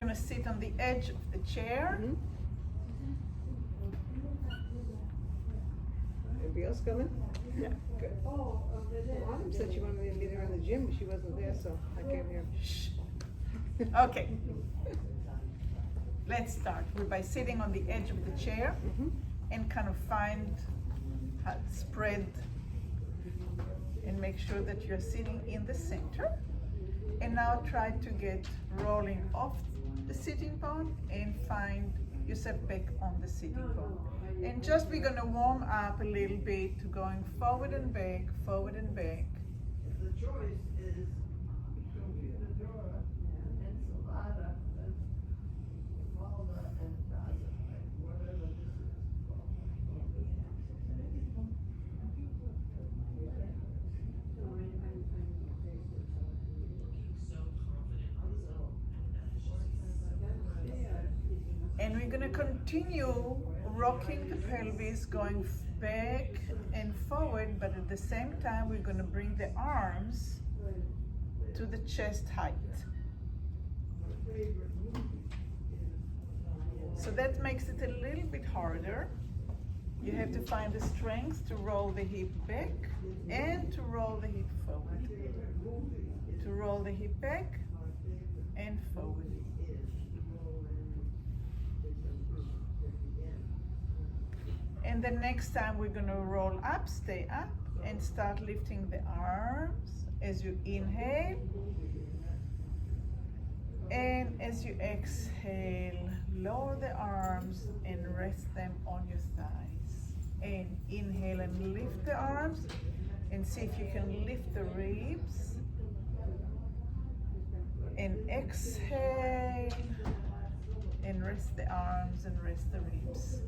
Going to sit on the edge of the chair. Anybody else coming? Yeah. Good. Well, Autumn said she wanted me to meet her in the gym, but she wasn't there, so I came here. Shh. Okay. Let's start by sitting on the edge of the chair and kind of find how to spread and make sure that you're sitting in the center. And now try to get rolling off the sitting bone and find yourself back on the sitting bone. And just we're gonna warm up a little bit to going forward and back, forward and back. The choice is between Fedora and Ensalada and Malda and Gaza, whatever this is called. And we're gonna continue rocking the pelvis, going back and forward, but at the same time, we're gonna bring the arms to the chest height. So that makes it a little bit harder. You have to find the strength to roll the hip back and to roll the hip forward. To roll the hip back and forward. And the next time we're gonna roll up, stay up, and start lifting the arms as you inhale. And as you exhale, lower the arms and rest them on your thighs. And inhale and lift the arms and see if you can lift the ribs. And exhale and rest the arms and rest the ribs.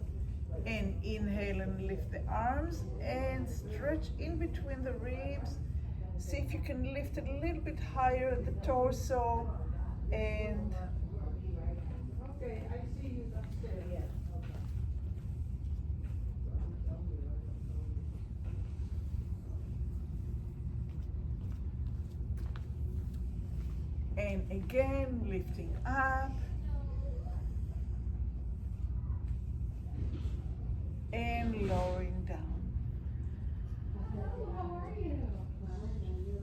And inhale and lift the arms and stretch in between the ribs. See if you can lift it a little bit higher at the torso and Okay, I see you upstairs. and again lifting up and lowering down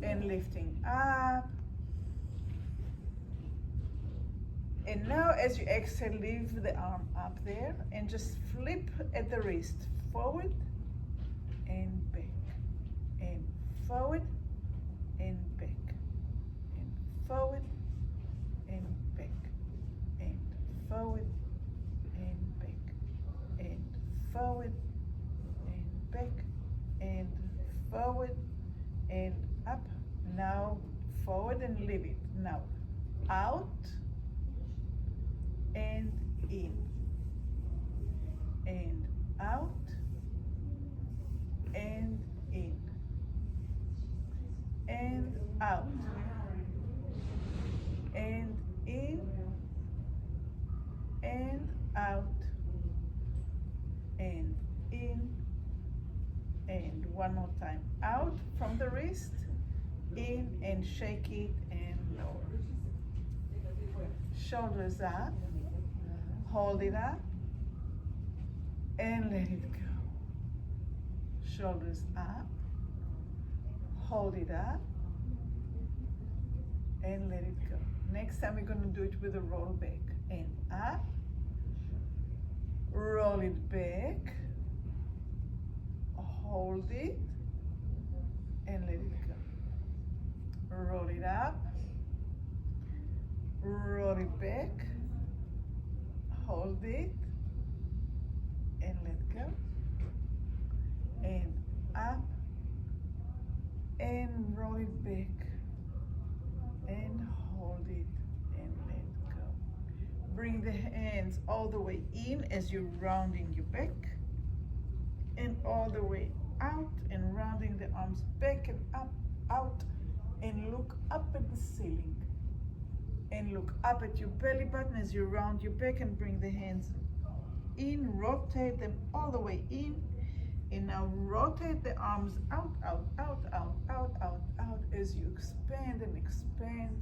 and lifting up. And now as you exhale, leave the arm up there and just flip at the wrist, forward and back, and forward and back, and forward and back, and forward and back, and forward and back, and forward and up. Now forward and leave it. Now out and in, and out and in, and out and in, and out and in, and one more time, out from the wrist, in and shake it and lower. Shoulders up, hold it up and let it go. Shoulders up, hold it up and let it go. Next time we're going to do it with a roll back, and up, roll it back, hold it and let it go. Roll it up, roll it back, hold it and let go, and up and roll it back and hold it and let go. Bring the hands all the way in as you're rounding your back, and all the way out and rounding the arms back and up, out, and look up at the ceiling. And look up at your belly button as you round your back and bring the hands in, rotate them all the way in, and now rotate the arms out, out, out, out, out, out, out as you expand and expand.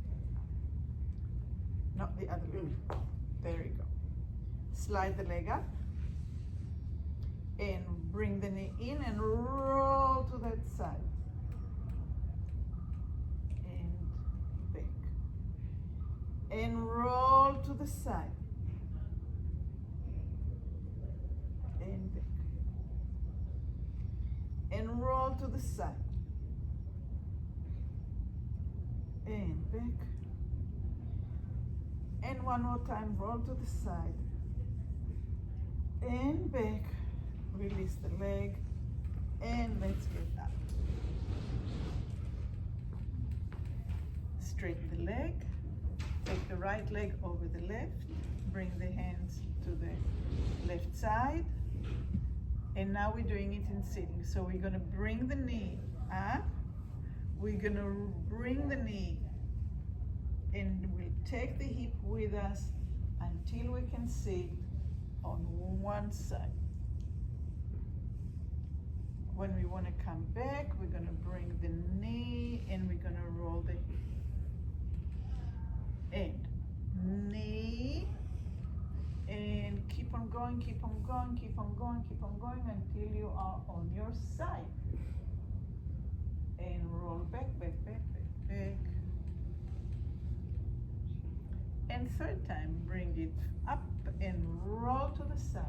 No, the other leg. There you go. Slide the leg up and bring the knee in and roll to that side. And back. And roll to the side. And back. And roll to the side. And back. And one more time, roll to the side. And back. Release the leg. And let's get up. Straighten the leg. Take the right leg over the left. Bring the hands to the left side. And now we're doing it in sitting. So we're gonna bring the knee up. We're gonna bring the knee and we'll take the hip with us until we can sit on one side. When we want to come back, we're going to bring the knee and we're going to roll the hip. And knee, and keep on going, keep on going, keep on going, keep on going until you are on your side. And roll back, back, back, back, back. And third time, bring it up and roll to the side.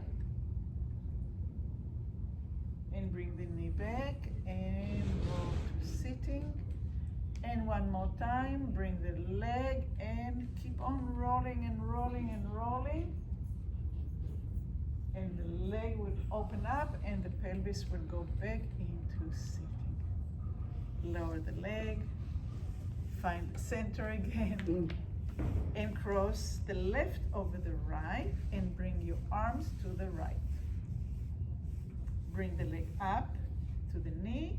And bring the knee back and roll to sitting. And one more time, bring the leg and keep on rolling and rolling and rolling. And the leg will open up and the pelvis will go back into sitting. Lower the leg, find the center again. And cross the left over the right and bring your arms to the right. Bring the leg up to the knee.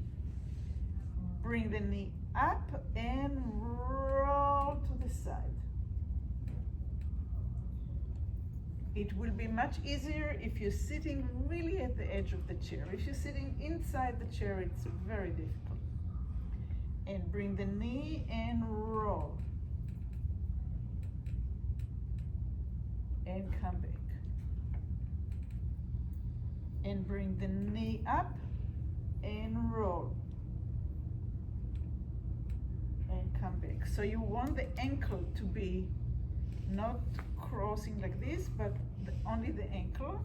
Bring the knee up and roll to the side. It will be much easier if you're sitting really at the edge of the chair. If you're sitting inside the chair, it's very difficult. And bring the knee and roll. And come back. And bring the knee up and roll. And come back. So you want the ankle to be not crossing like this, but only the ankle.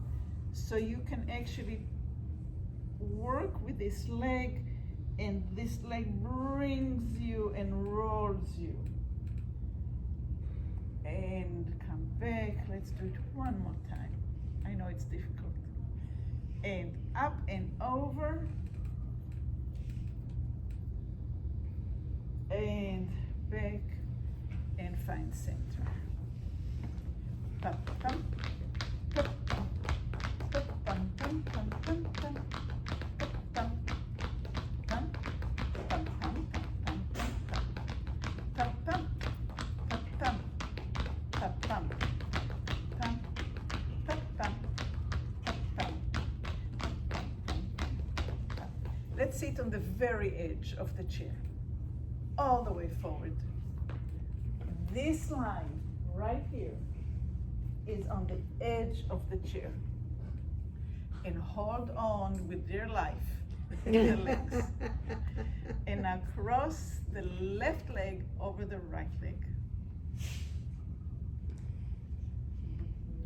So you can actually work with this leg, and this leg brings you and rolls you. And come back. Let's do it one more time. I know it's difficult. And up and over. And back and find center. Pum, pum, pum, pum, pum, pum, pum, pum, pum, pum, pum, pum, pum, pum, pum, pum, let's sit on the very edge of the chair, all the way forward. This line right here is on the edge of the chair. And hold on with your life, the legs. And now cross the left leg over the right leg.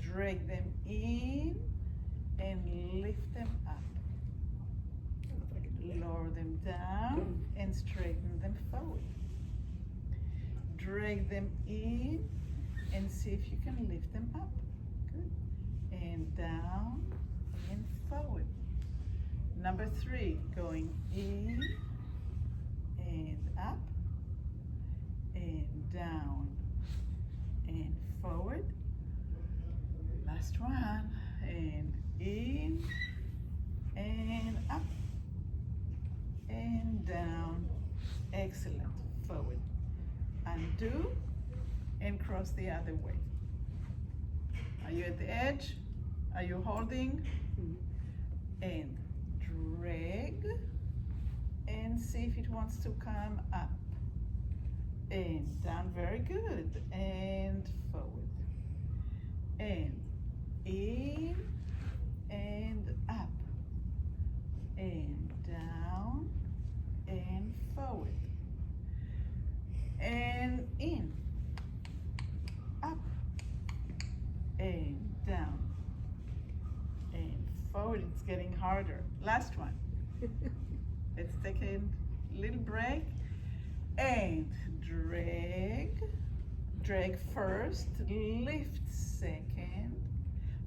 Drag them in and lift them up. Lower them down and straighten them forward. Drag them in and see if you can lift them up. Good. And down and forward. Number 3, going in and up and down and forward. Last one, and in and up and down. Excellent. Forward. Undo and cross the other way. Are you at the edge? Are you holding? And drag and see if it wants to come up. and down, very good, and forward, and in, and up, and down, and forward, and in, up, and down, and forward. It's getting harder. Last one. Let's take a little break, and drag first, lift second,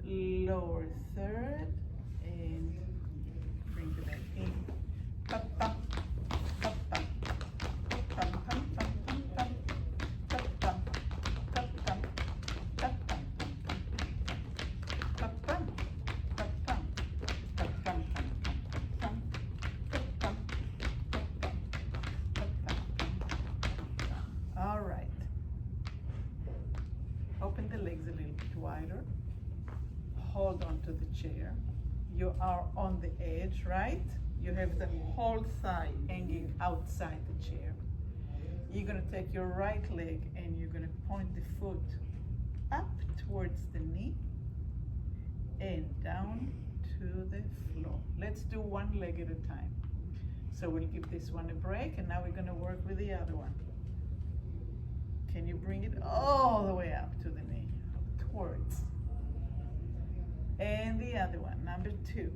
lower third, and bring the leg in. Pa, pa, pa, pa. Pum, pum, pum, pum, pum. Pa, pum, pa, pum, pa, pum. Pa, pum, pa, pum. Pa, pum, pum, pum, pum. All right. Open the legs a little bit wider. Hold on to the chair. You are on the edge, right? You have the whole thigh hanging outside the chair. You're gonna take your right leg and you're gonna point the foot up towards the knee and down to the floor. Let's do one leg at a time. So we'll give this one a break, and now we're gonna work with the other one. Can you bring it all the way up to the knee, towards? And the other one, number 2.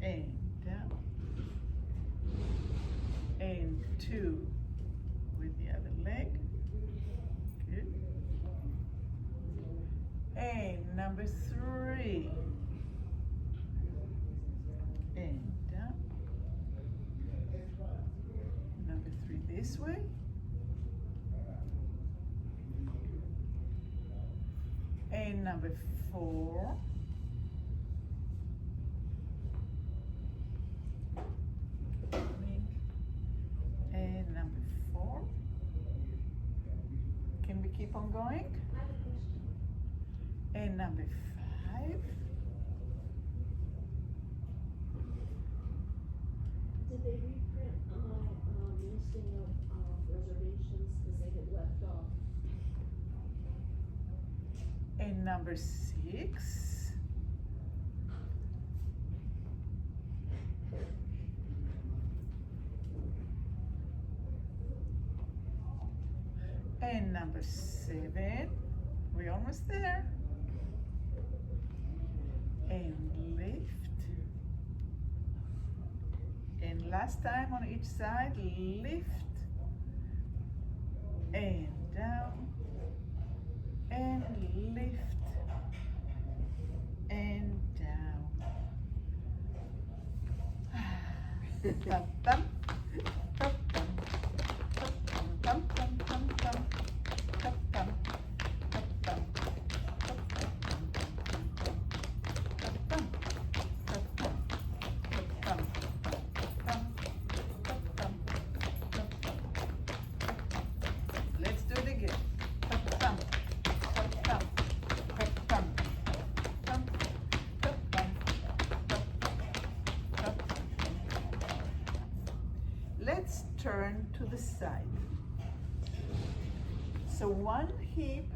And down. And 2 with the other leg. Good. And number 3. And down. Number 3 this way. And number 4. And number 4. Can we keep on going? And number 5. Did they reprint my listing of reservations because they had left off? And number 6. And number 7. We're almost there. And lift. And last time on each side, lift. And down. And lift. And down. Bum, bum. Bum, bum. Bum, bum, bum, bum, bum. Bum, bum. Bum, bum. Bum, bum. Bum, bum. Let's do it again. Bum, bum. Bum, bum. Let's turn to the side. So one hip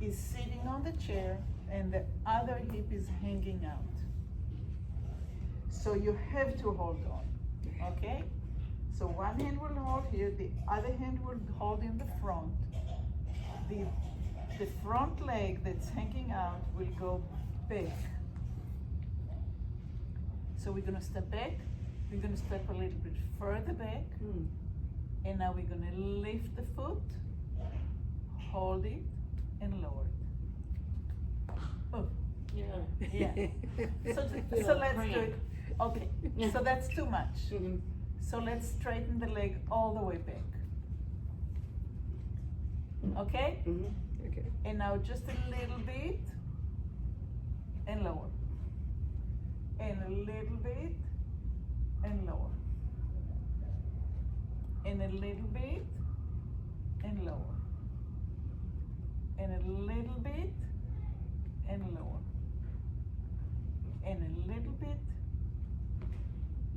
is sitting on the chair and the other hip is hanging out. So you have to hold on, okay? So one hand will hold here, the other hand will hold in the front. The front leg that's hanging out will go back. So we're gonna step back, we're gonna step a little bit further back, and now we're gonna lift the foot, hold it, and lower it. Oh, yeah. So let's do it. Okay, so that's too much. So let's straighten the leg all the way back. Okay? Okay. And now just a little bit, and lower. And a little bit, and lower. And a little bit, and lower. And a little bit, and lower. And a little bit,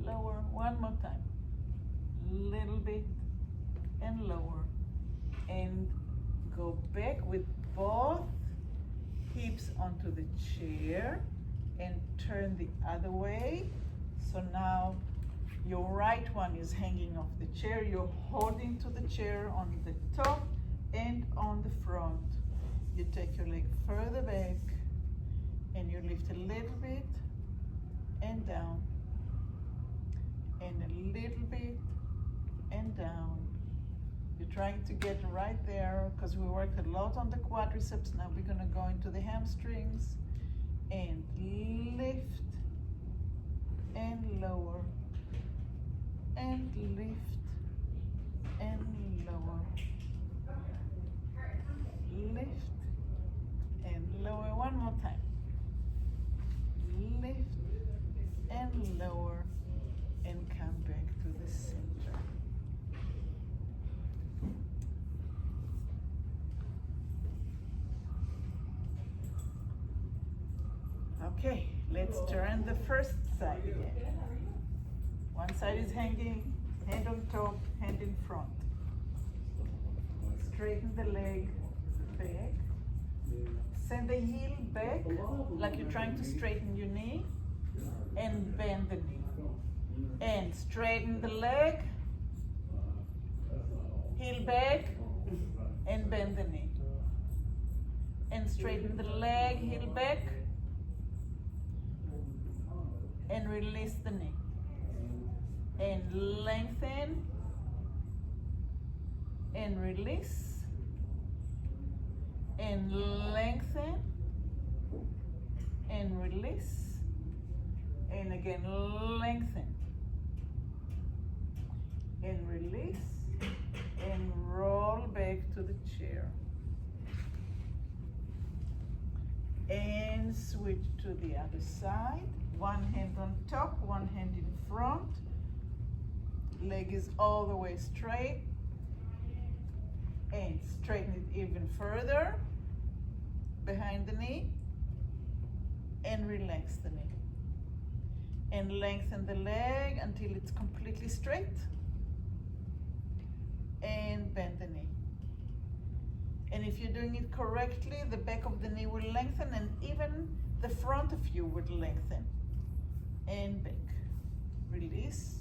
lower. One more time. little bit, and lower. And go back with both hips onto the chair and turn the other way. So now your right one is hanging off the chair. You're holding to the chair on the top and on the front. You take your leg further back and you lift a little bit and down, and a little bit and down. You're trying to get right there because we worked a lot on the quadriceps. Now we're gonna go into the hamstrings and lift and lower and lift and lower. Lift and lower. One more time. Lift and lower and come back to the center. Okay, let's turn the first side again. One side is hanging, hand on top, hand in front. Straighten the leg back. Send the heel back like you're trying to straighten your knee, and bend the knee. And straighten the leg, heel back, and bend the knee. And straighten the leg, heel back, and release the knee. And lengthen, and release, and lengthen, and release, and again lengthen, and release, and roll back to the chair. And switch to the other side. One hand on top, one hand in front. Leg is all the way straight. And straighten it even further behind the knee. And relax the knee. And lengthen the leg until it's completely straight. And bend the knee. And if you're doing it correctly, the back of the knee will lengthen, and even the front of you would lengthen. And back. Release.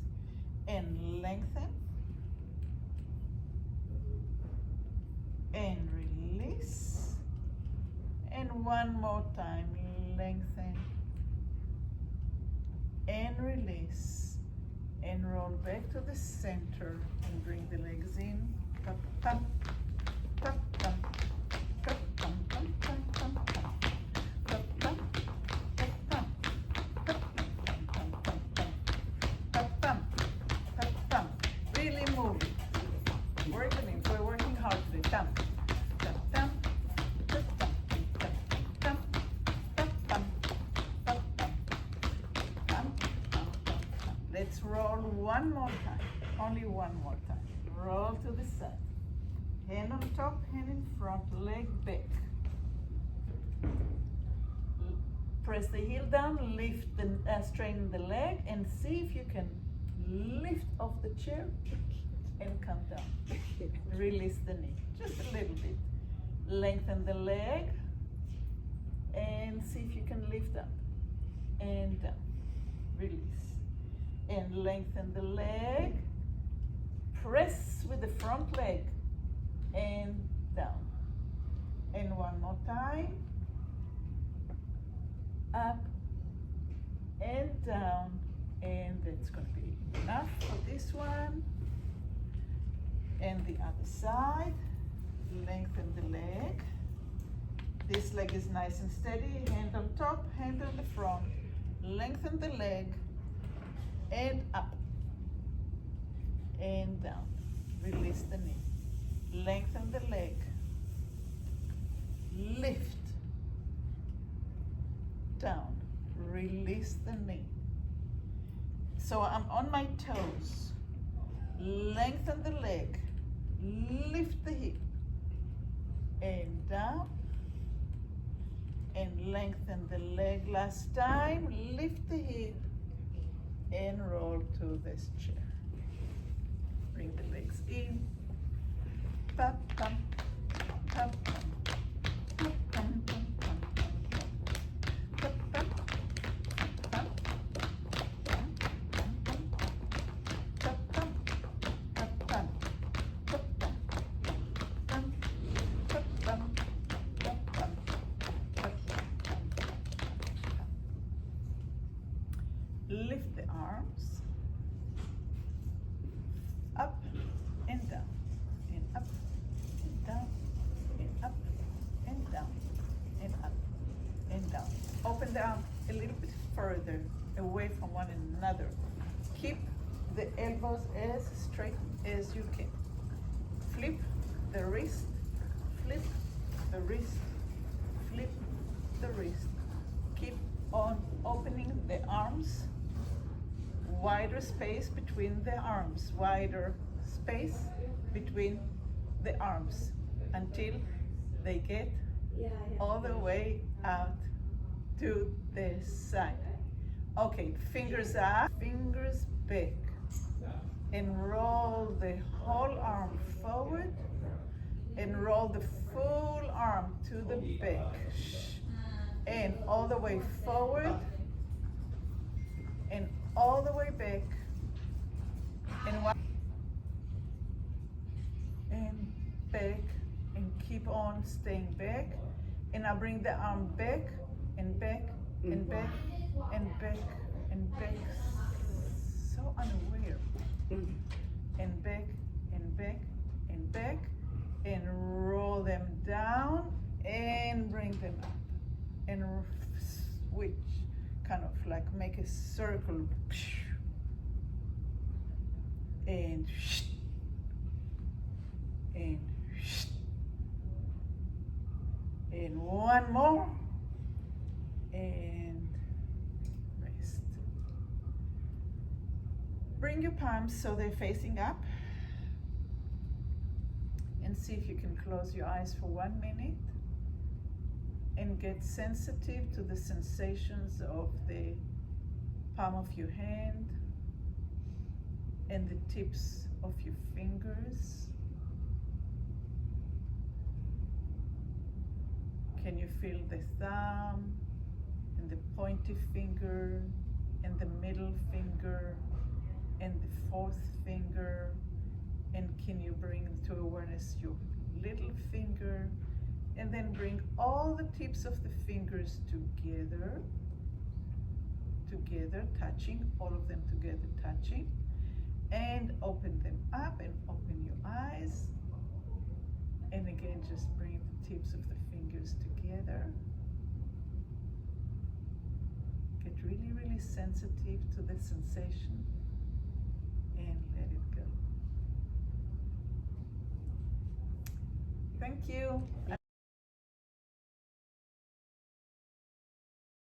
And lengthen. And release. And one more time. Lengthen. And release. And roll back to the center. And bring the legs in. Tap, tap. Tap, tap. Tap, tap, tap, tap, tap, tap. Tap, tap. Tap, tap. Tap, tap, tap, tap, tap. Tap, tap. Really move it. Working it. We're working hard today. Tap. Tap, tap. Tap, tap. Tap, tap. Tap, tap. Tap, tap. Tap, tap, tap. Let's roll one more time. Only one more time. Roll to the side. Hand on top, hand in front, leg back. Press the heel down, lift the, straighten the leg, and see if you can lift off the chair and come down. Release the knee, just a little bit. Lengthen the leg, and see if you can lift up and down. Release. And lengthen the leg. Press with the front leg. And down. And one more time. Up and down. And that's going to be enough for this one. And the other side. Lengthen the leg. This leg is nice and steady. Hand on top, hand on the front. Lengthen the leg. And up. And down. Release the knee. Lengthen the leg. Lift. Down. Release the knee. So I'm on my toes. Lengthen the leg. Lift the hip. And down. And lengthen the leg last time. Lift the hip. And roll to this chair. lift the arms, up and down, and up and down, and up and down, and up and down. Open the arm a little bit further away from one another. Keep the elbows as straight as you can. Flip the wrist, flip the wrist, flip the wrist. Keep on opening the arms. Wider space between the arms, wider space between the arms until they get all the way out to the side. Okay, fingers up, fingers back, and roll the whole arm forward, and roll the full arm to the back, and all the way forward, and all the way back, and back, and keep on staying back. And now bring the arm back, and back, and back, and back, and back. So unaware. And back, and back, and back, and roll them down, and bring them up. And switch, kind of like make a circle. And one more, and rest. Bring your palms so they're facing up, and see if you can close your eyes for 1 minute and get sensitive to the sensations of the palm of your hand and the tips of your fingers. Can you feel the thumb and the pointy finger and the middle finger and the fourth finger? And can you bring to awareness your little finger, and then bring all the tips of the fingers together, touching, all of them together touching, and open them up and open your eyes. And again, just bring the tips of the fingers together. Get really, really sensitive to the sensation and let it go. Thank you.